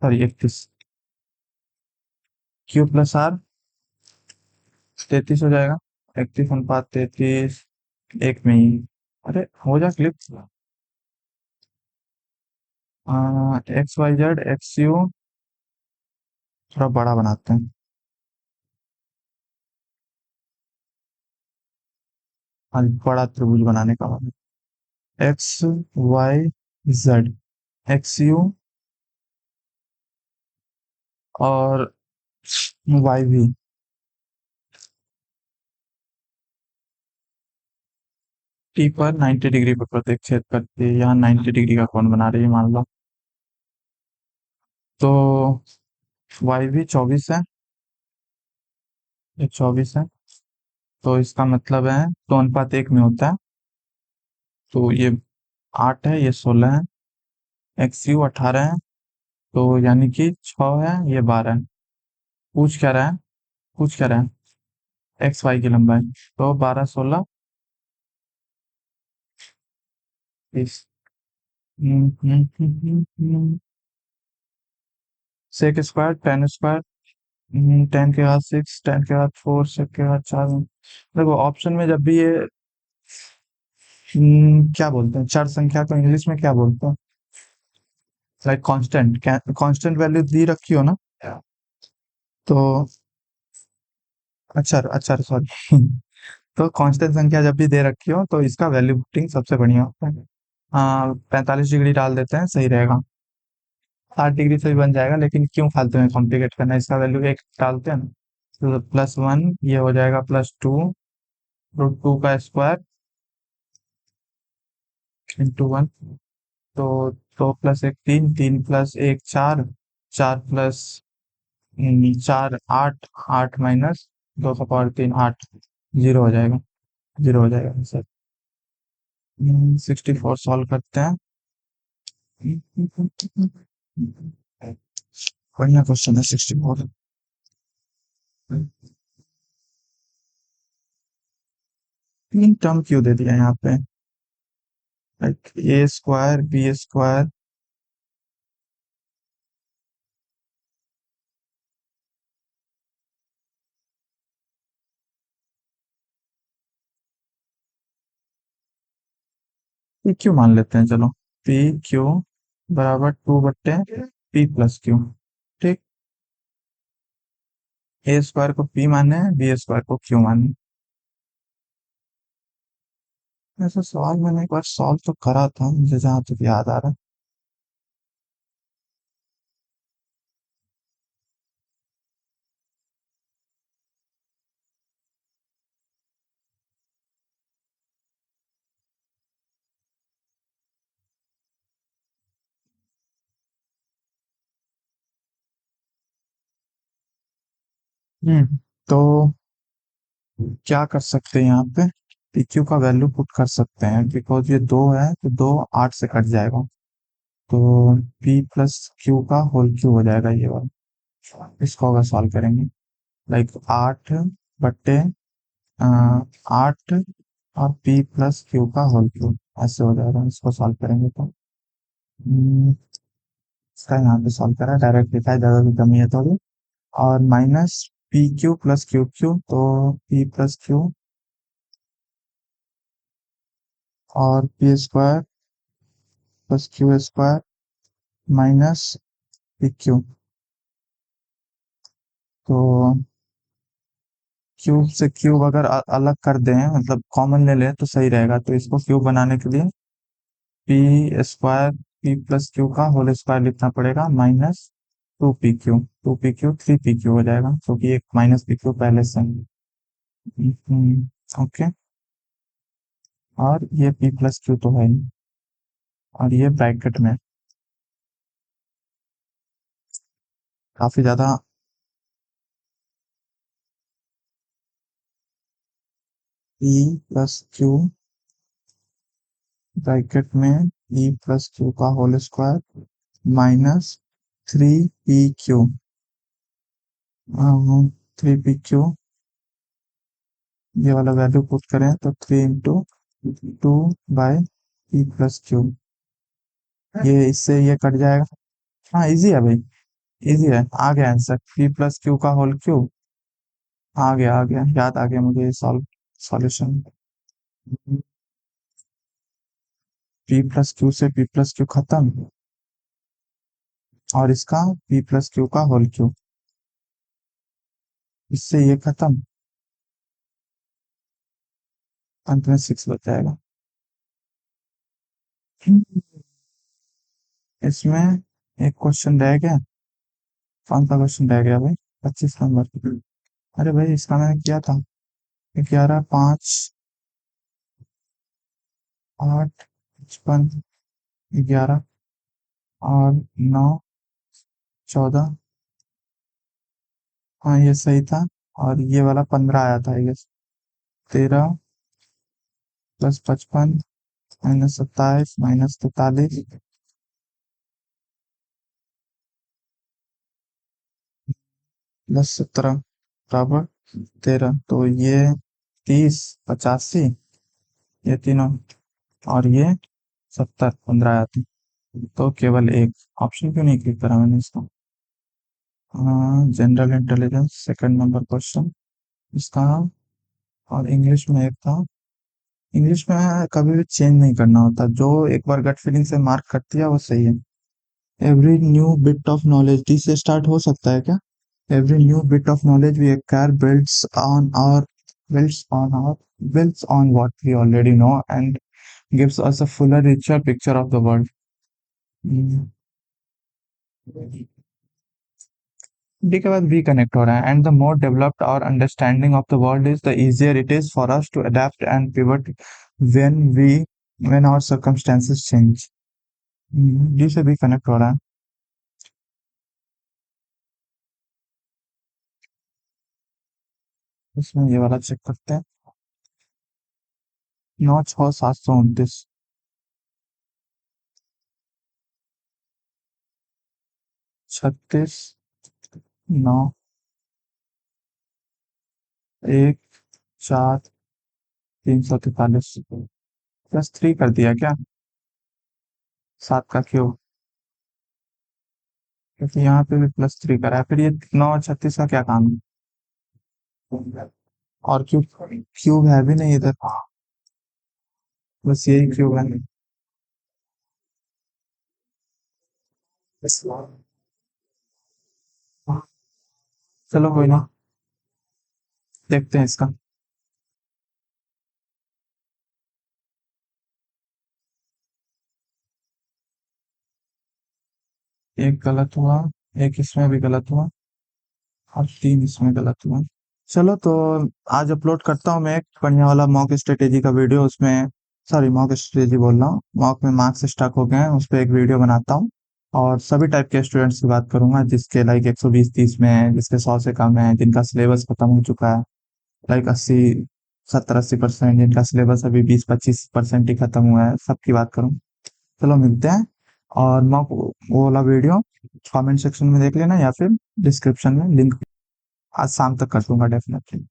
सॉरी 31, Q प्लस R 33 हो जाएगा, 31 अनुपात 33, एक में ही। अरे हो जा क्लिप। XYZ XU थोड़ा बड़ा बनाते हैं, आज बड़ा त्रिभुज बनाने का मतलब XYZ XU और YV। टी पर 90 डिग्री पर प्रत्येक छेद करती है, यहाँ 90 डिग्री का कोण बना रही है मान लो। तो YV 24 है, ये 24 है, तो इसका मतलब है 2 अनुपात 1 में होता है, तो ये 8 है, ये 16 है, XU 18 है, तो यानी कि 6 है, ये 12 है। पूछ क्या रहा है? पूछ क्या रहा है? XY की लंबाई, तो 12 16 30। सेक स्क्वायर, टेन स्क्वायर, 10 के बाद 6, 10 के बाद 4, 6 के बाद 4। देखो ऑप्शन में जब भी ये क्या बोलते हैं, चार संख्या को इंग्लिश में क्या बोलते हैं? लाइक कांस्टेंट, कांस्टेंट वैल्यू दी रखी हो ना, तो अच्छा अच्छा सॉरी तो कांस्टेंट संख्या जब भी दे रखी हो तो इसका वैल्यू पुटिंग सबसे बढ़िया होता है। 45 डिग्री डाल देते हैं, सही रहेगा। 60 डिग्री से भी बन जाएगा, लेकिन क्यों फालतू में कॉम्प्लिकेट करना है, इसका वैल्यू 1 डालते हैं ना, तो +1 ये हो जाएगा +2 √2 का स्क्वायर, इंटू वन। तो 2 + 1 3, 3 + 1 4, 4 + 4 8, 8 - 2 का पावर 3 8, जीरो हो जाएगा, जीरो हो जाएगा सर। 64 सॉल्व करते हैं। बढ़िया क्वेश्चन है 64। तीन टर्म क्यों दे दिया यहाँ पे, लाइक A² B²। PQ मान लेते हैं चलो। PQ बराबर 2/P+Q। ठीक। A² को P माने, B² को Q माने। ऐसा सवाल मैंने एक बार सॉल्व तो करा था, मुझे जहां तक याद आ रहा है। तो क्या कर सकते हैं यहाँ पे, PQ का वैल्यू पुट कर सकते हैं, बिकॉज ये दो है तो दो 8 से कट जाएगा। तो P+Q का होल क्यूब हो जाएगा ये वाला। इसको अगर सॉल्व करेंगे, लाइक 8 बट्टे 8 और P+Q का होल क्यूब ऐसे हो जाएगा। इसको सॉल्व करेंगे तो इसका यहाँ पे सॉल्व करा, डायरेक्ट लिखा है, ज्यादा की कमी है थोड़ी। और माइनस PQ+QQ, तो P+Q और P² + Q² -PQ। तो क्यूब से क्यूब अगर अलग कर दें, मतलब कॉमन ले लें तो सही रहेगा। तो इसको क्यूब बनाने के लिए P² P+Q का होल स्क्वायर लिखना पड़ेगा, -2PQ। 2PQ 3PQ हो जाएगा, क्योंकि एक -PQ पहले से ओके। और ये P+Q तो है ही, और ये ब्रैकेट में काफी ज्यादा। P+Q ब्रैकेट में P+Q का होल स्क्वायर -3PQ। 3PQ, ये वाला वैल्यू पुट करें तो 3 × 2/P+Q। ये इससे ये कट जाएगा। हाँ इजी है भाई, इजी है। आ गया आंसर, P+Q का होल क्यूब। आ गया, याद आ गया मुझे ये सॉल्यूशन। P+Q से P+Q खत्म, और इसका P+Q का होल क्यूब, इससे ये खत्म, अंत में 6 बच जाएगा। इसमें एक क्वेश्चन रह गया। कौन सा क्वेश्चन रह गया भाई? 25 नंबर। अरे भाई इसका मैंने किया था। 11 5 8 55, 11 और 9 14। हाँ ये सही था। और ये वाला 15 आया था, ये 13 + 55 -27 -43 +17 बराबर 13। तो ये 30 85, ये तीनों, और ये 70 15 आया था। तो केवल एक ऑप्शन क्यों नहीं क्लिक करा मैंने इसका। General intelligence second number question इसका। और इंग्लिश में एक था। इंग्लिश में कभी भी चेंज नहीं करना होता, जो एक बार गट फीलिंग से मार्क कर दिया वो सही है। Every new bit of knowledge, D से स्टार्ट हो सकता है क्या? Every new bit of knowledge we acquire builds on our builds on what we already know and gives us a fuller, richer picture of the world. Hmm. D के बाद V connect हो रहा है, and the more developed our understanding of the world is, the easier it is for us to adapt and pivot when we when our circumstances change. D से भी connect हो रहा है। इसमें ये वाला चेक करते हैं। 9 6 729। 36 9 1 4 343। +3 कर दिया क्या? 7 का क्यूब, क्योंकि यहाँ पे भी +3 करा है। फिर ये 9 और 36 का क्या काम है? और क्यूब, क्यूब है भी नहीं इधर, बस यही क्यूब है। चलो कोई ना, देखते हैं इसका। एक गलत हुआ, एक इसमें भी गलत हुआ, और 3 इसमें गलत हुआ। चलो तो आज अपलोड करता हूँ मैं एक बढ़िया वाला मॉक स्ट्रेटेजी का वीडियो। उसमें, सॉरी, मॉक स्ट्रेटेजी बोल रहा हूँ, मॉक में मार्क्स स्टक हो गए हैं, उस पर एक वीडियो बनाता हूँ। और सभी टाइप के स्टूडेंट्स की बात करूंगा, जिसके लाइक 120 30 में है, जिसके 100 से कम है, जिनका सिलेबस खत्म हो चुका है, लाइक 80 70 80%, जिनका सिलेबस अभी 20 25% ही खत्म हुआ है, सबकी बात करूँ। चलो मिलते हैं। और मॉक वो वाला वीडियो कमेंट सेक्शन में देख लेना, या फिर डिस्क्रिप्शन में लिंक आज शाम तक कर दूंगा डेफिनेटली।